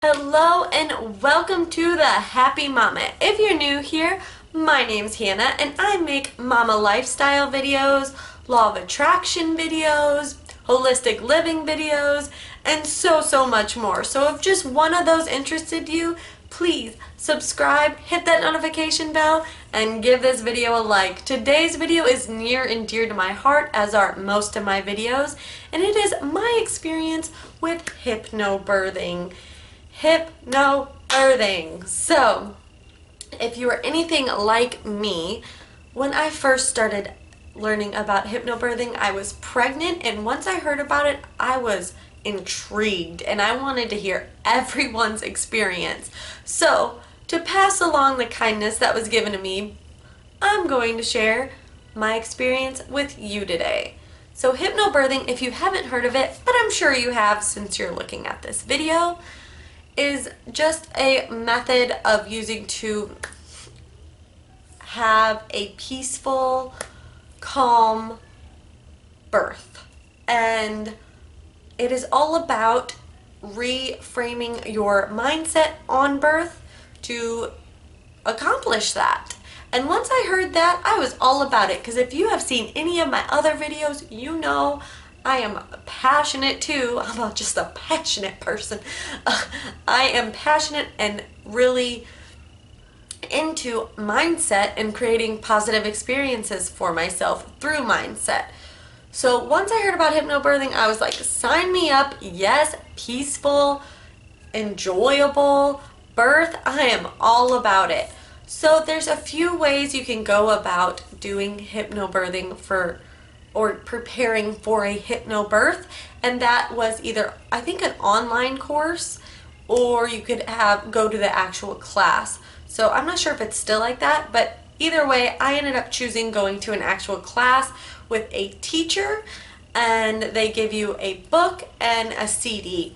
Hello and welcome to the Happy Mama. If you're new here, my name's Hannah and I make mama lifestyle videos, law of attraction videos, holistic living videos, and so much more. So if just one of those interested you, please subscribe, hit that notification bell, and give this video a like. Today's video is near and dear to my heart, as are most of my videos, and it is my experience with hypnobirthing. Hypnobirthing. So, if you are anything like me, when I first started learning about hypnobirthing, I was pregnant, and once I heard about it, I was intrigued and I wanted to hear everyone's experience. So, to pass along the kindness that was given to me, I'm going to share my experience with you today. So, hypnobirthing, if you haven't heard of it, but I'm sure you have since you're looking at this video, is just a method of using to have a peaceful, calm birth. And it is all about reframing your mindset on birth to accomplish that. And once I heard that, I was all about it, because if you have seen any of my other videos, you know I am passionate too. I'm not just a passionate person. I am passionate and really into mindset and creating positive experiences for myself through mindset. So once I heard about hypnobirthing, I was like, sign me up. Yes, peaceful, enjoyable birth. I am all about it. So there's a few ways you can go about doing hypnobirthing or preparing for a hypnobirth, and that was either, I think, an online course, or you could go to the actual class. So I'm not sure if it's still like that, but either way, I ended up choosing going to an actual class with a teacher, and they give you a book and a CD.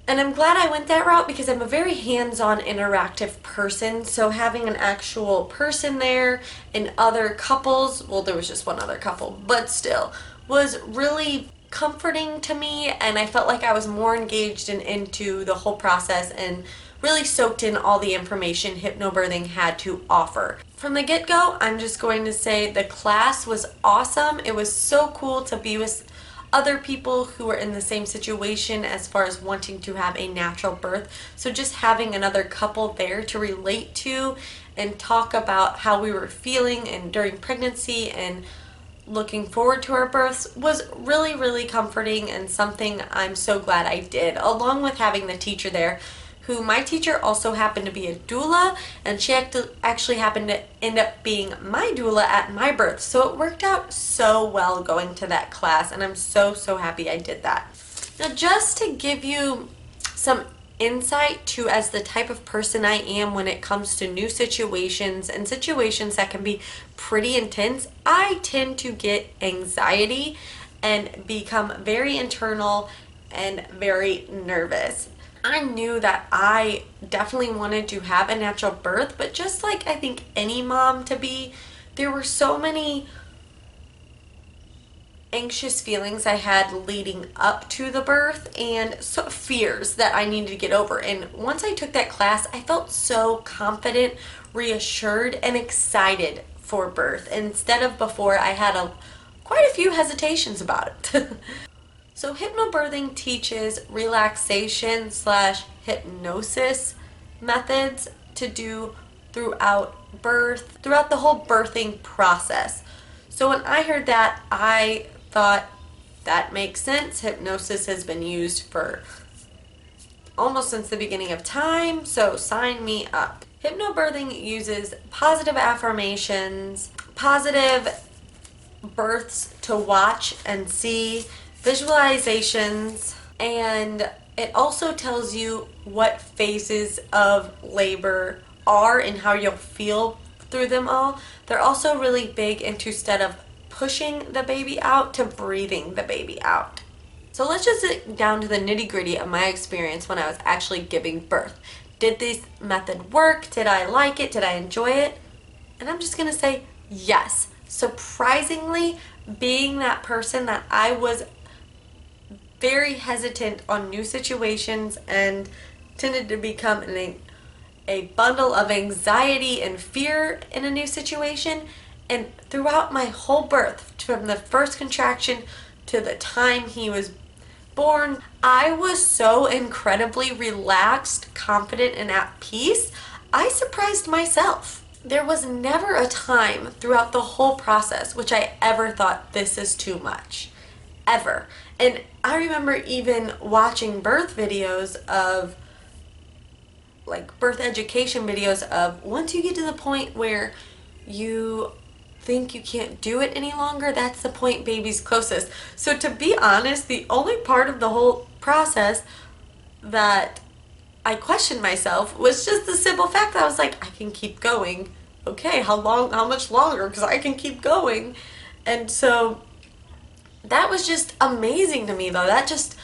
And I'm glad I went that route because I'm a very hands-on, interactive person. So having an actual person there and other couples, well, there was just one other couple, but still, was really comforting to me. And I felt like I was more engaged and into the whole process and really soaked in all the information hypnobirthing had to offer. From the get-go, I'm just going to say the class was awesome. It was so cool to be with other people who were in the same situation as far as wanting to have a natural birth. So just having another couple there to relate to and talk about how we were feeling and during pregnancy and looking forward to our births was really comforting, and something I'm so glad I did, along with having the teacher there, who my teacher also happened to be a doula, and she actually happened to end up being my doula at my birth. So it worked out so well going to that class, and I'm so happy I did that. Now, just to give you some insight to as the type of person I am when it comes to new situations and situations that can be pretty intense, I tend to get anxiety and become very internal and very nervous. I knew that I definitely wanted to have a natural birth, but just like I think any mom to be, there were so many anxious feelings I had leading up to the birth and fears that I needed to get over. And once I took that class, I felt so confident, reassured, and excited for birth. Instead of before, I had quite a few hesitations about it. So hypnobirthing teaches relaxation / hypnosis methods to do throughout birth, throughout the whole birthing process. So when I heard that, I thought that makes sense. Hypnosis has been used for almost since the beginning of time, so sign me up. Hypnobirthing uses positive affirmations, positive births to watch and see, visualizations, and it also tells you what phases of labor are and how you'll feel through them all. They're also really big into, instead of pushing the baby out, to breathing the baby out. So let's just get down to the nitty-gritty of my experience when I was actually giving birth. Did this method work? Did I like it? Did I enjoy it? And I'm just gonna say yes. Surprisingly, being that person that I was very hesitant on new situations and tended to become a bundle of anxiety and fear in a new situation. And throughout my whole birth, from the first contraction to the time he was born, I was so incredibly relaxed, confident, and at peace. I surprised myself. There was never a time throughout the whole process which I ever thought, this is too much. Ever. And I remember even watching birth videos of, like birth education videos of, once you get to the point where you think you can't do it any longer, that's the point baby's closest. So to be honest, the only part of the whole process that I questioned myself was just the simple fact that I was like, I can keep going. Okay, how much longer? Because I can keep going. And so that was just amazing to me, though. That just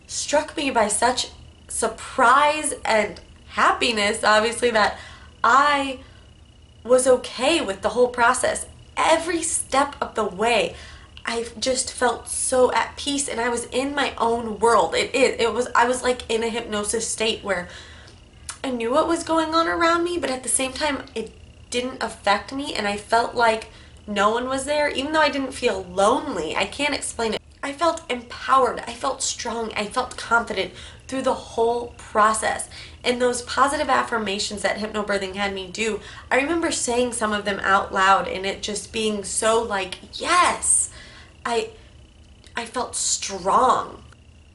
struck me by such surprise and happiness, obviously, that I was okay with the whole process. Every step of the way, I just felt so at peace, and I was in my own world. I was like in a hypnosis state where I knew what was going on around me, but at the same time, it didn't affect me, and I felt like no one was there, even though I didn't feel lonely. I can't explain it. I felt empowered. I felt strong. I felt confident through the whole process. And those positive affirmations that hypnobirthing had me do, I remember saying some of them out loud, and it just being so like, yes, I felt strong.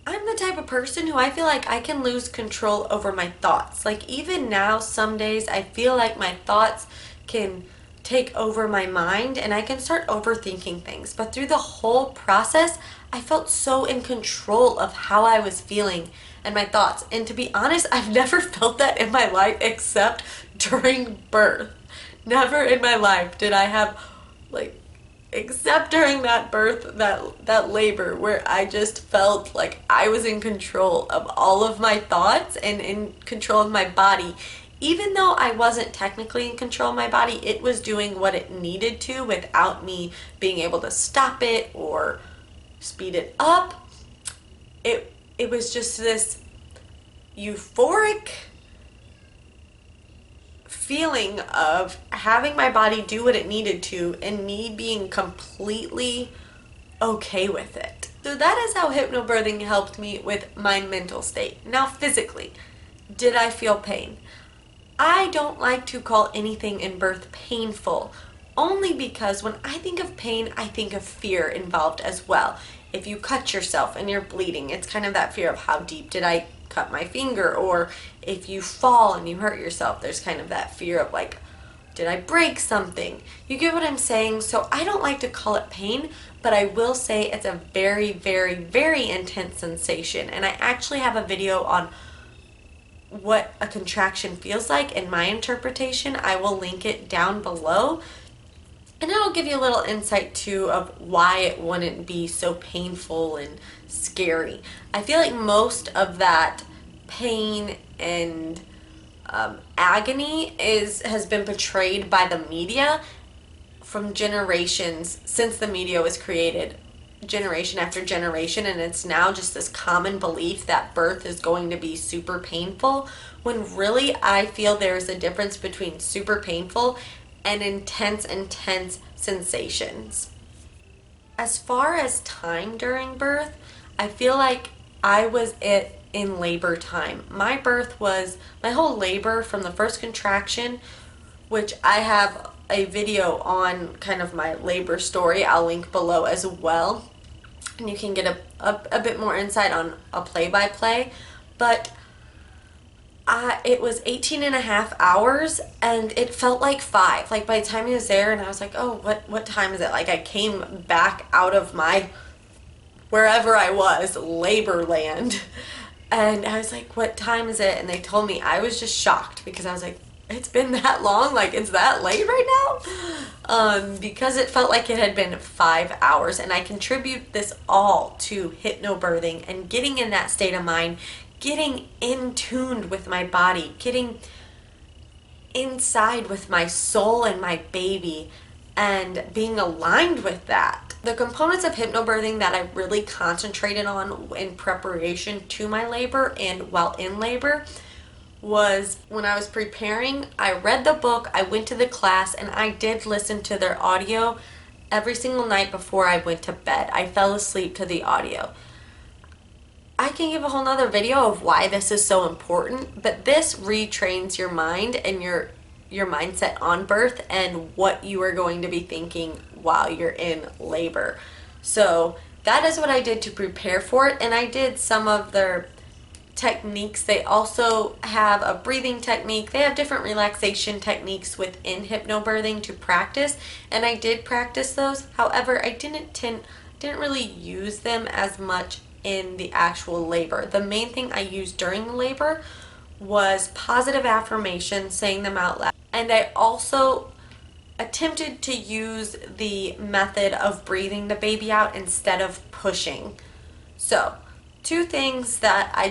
I'm the type of person who I feel like I can lose control over my thoughts. Like even now, some days I feel like my thoughts can take over my mind and I can start overthinking things. But through the whole process, I felt so in control of how I was feeling and my thoughts. And to be honest, I've never felt that in my life except during birth. Never in my life did I have, like, except during that birth, that labor, where I just felt like I was in control of all of my thoughts and in control of my body. Even though I wasn't technically in control of my body, it was doing what it needed to without me being able to stop it or speed it up. It was just this euphoric feeling of having my body do what it needed to and me being completely okay with it. So that is how hypnobirthing helped me with my mental state. Now physically, did I feel pain? I don't like to call anything in birth painful, only because when I think of pain, I think of fear involved as well. If you cut yourself and you're bleeding, it's kind of that fear of how deep did I cut my finger, or if you fall and you hurt yourself, there's kind of that fear of like, did I break something? You get what I'm saying? So I don't like to call it pain, but I will say it's a very, very, very intense sensation. And I actually have a video on what a contraction feels like in my interpretation. I will link it down below. And I'll give you a little insight too of why it wouldn't be so painful and scary. I feel like most of that pain and agony has been portrayed by the media from generations since the media was created, generation after generation, and it's now just this common belief that birth is going to be super painful, when really I feel there's a difference between super painful and intense sensations. As far as time during birth, I feel like I was in labor time. My whole labor from the first contraction, which I have a video on kind of my labor story, I'll link below as well, and you can get a bit more insight on a play-by-play, but it was 18 and a half hours, and it felt like 5. Like by the time he was there, and I was like, oh, what time is it? Like I came back out of my, wherever I was, labor land, and I was like, what time is it? And they told me. I was just shocked because I was like, it's been that long? Like it's that late right now? Because it felt like it had been 5 hours, and I contribute this all to hypnobirthing and getting in that state of mind, getting in tuned with my body, getting inside with my soul and my baby, and being aligned with that. The components of hypnobirthing that I really concentrated on in preparation to my labor and while in labor was when I was preparing, I read the book, I went to the class, and I did listen to their audio every single night before I went to bed. I fell asleep to the audio. I can give a whole nother video of why this is so important, but this retrains your mind and your mindset on birth and what you are going to be thinking while you're in labor. So that is what I did to prepare for it, and I did some of their techniques. They also have a breathing technique. They have different relaxation techniques within hypnobirthing to practice, and I did practice those. However, I didn't really use them as much in the actual labor. The main thing I used during the labor was positive affirmations, saying them out loud. And I also attempted to use the method of breathing the baby out instead of pushing. So, two things that I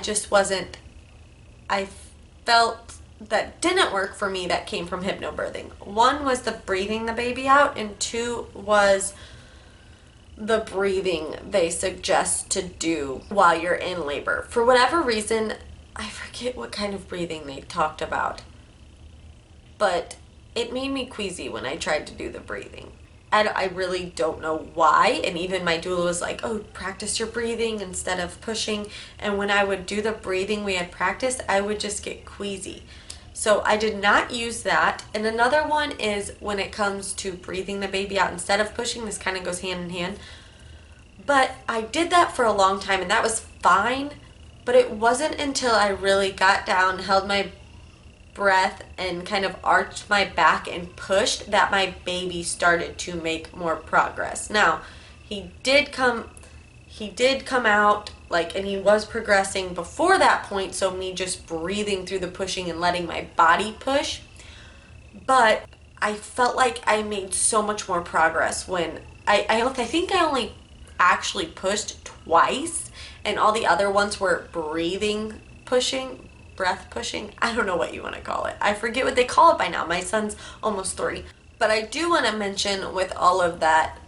felt that didn't work for me that came from hypnobirthing. One was the breathing the baby out, and two was the breathing they suggest to do while you're in labor. For whatever reason, I forget what kind of breathing they talked about, but it made me queasy when I tried to do the breathing. I really don't know why, and even my doula was like, oh, practice your breathing instead of pushing, and when I would do the breathing we had practiced, I would just get queasy. So I did not use that. And another one is when it comes to breathing the baby out instead of pushing, this kind of goes hand in hand. But I did that for a long time, and that was fine, but it wasn't until I really got down, held my breath, and kind of arched my back and pushed that my baby started to make more progress. Now, he did come out, and he was progressing before that point, so me just breathing through the pushing and letting my body push. But I felt like I made so much more progress when I think I only actually pushed twice, and all the other ones were breathing pushing, breath pushing. I don't know what you want to call it. I forget what they call it by now. My son's almost 3. But I do want to mention, with all of that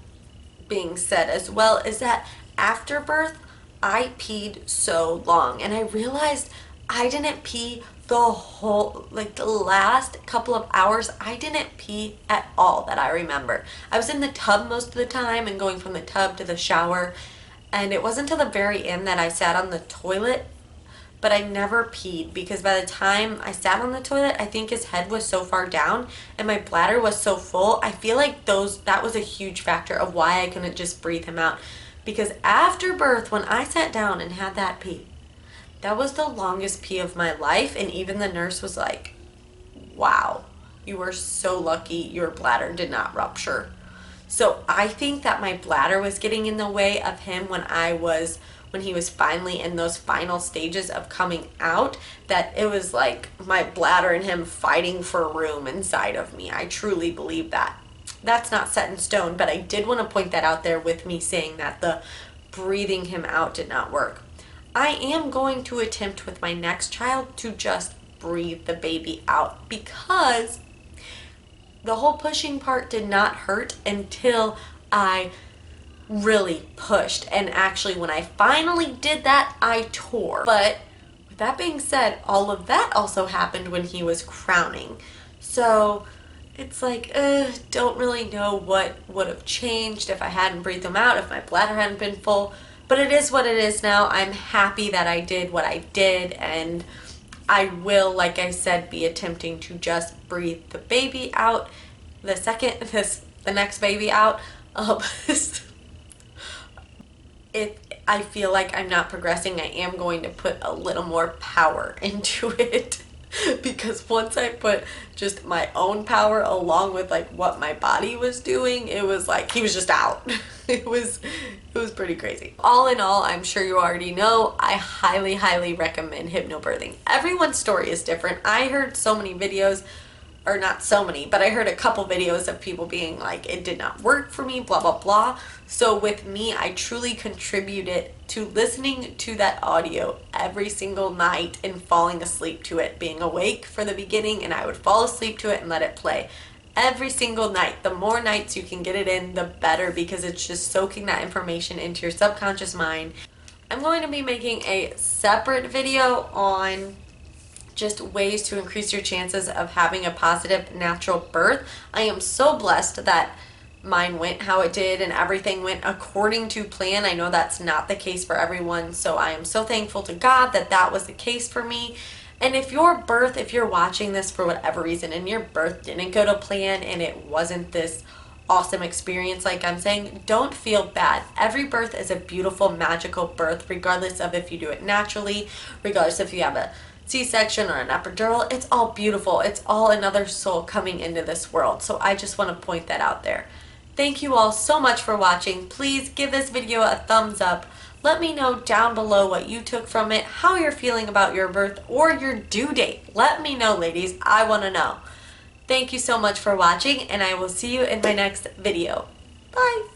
being said as well, is that after birth, I peed so long, and I realized I didn't pee the whole, the last couple of hours. I didn't pee at all that I remember. I was in the tub most of the time and going from the tub to the shower, and it wasn't until the very end that I sat on the toilet, but I never peed, because by the time I sat on the toilet, I think his head was so far down and my bladder was so full. I feel like that was a huge factor of why I couldn't just breathe him out. Because after birth, when I sat down and had that pee, that was the longest pee of my life, and even the nurse was like, wow, you were so lucky your bladder did not rupture. So I think that my bladder was getting in the way of him when he was finally in those final stages of coming out, that it was like my bladder and him fighting for room inside of me. I truly believe that. That's not set in stone, but I did want to point that out there with me saying that the breathing him out did not work. I am going to attempt with my next child to just breathe the baby out, because the whole pushing part did not hurt until I really pushed. And actually, when I finally did that, I tore. But with that being said, all of that also happened when he was crowning. So it's like, don't really know what would have changed if I hadn't breathed him out, if my bladder hadn't been full. But it is what it is now. I'm happy that I did what I did, and I will, like I said, be attempting to just breathe the baby out, the next baby out. If I feel like I'm not progressing, I am going to put a little more power into it. Because once I put just my own power along with what my body was doing, it was like he was just out. It was pretty crazy. All in all, I'm sure you already know, I highly recommend hypnobirthing. Everyone's story is different. I heard so many videos, or not so many, but I heard a couple videos of people being like, it did not work for me, blah blah blah. So with me, I truly contributed to listening to that audio every single night and falling asleep to it, being awake for the beginning, and I would fall asleep to it and let it play every single night. The more nights you can get it in, the better, because it's just soaking that information into your subconscious mind. I'm going to be making a separate video on just ways to increase your chances of having a positive natural birth. I am so blessed that mine went how it did and everything went according to plan. I know that's not the case for everyone, so I am so thankful to God that that was the case for me. And if you're watching this for whatever reason and your birth didn't go to plan and it wasn't this awesome experience like I'm saying, don't feel bad. Every birth is a beautiful, magical birth, regardless of if you do it naturally, regardless if you have a C-section or an epidural. It's all beautiful. It's all another soul coming into this world. So I just want to point that out there. Thank you all so much for watching. Please give this video a thumbs up. Let me know down below what you took from it, how you're feeling about your birth or your due date. Let me know, ladies. I want to know. Thank you so much for watching, and I will see you in my next video. Bye!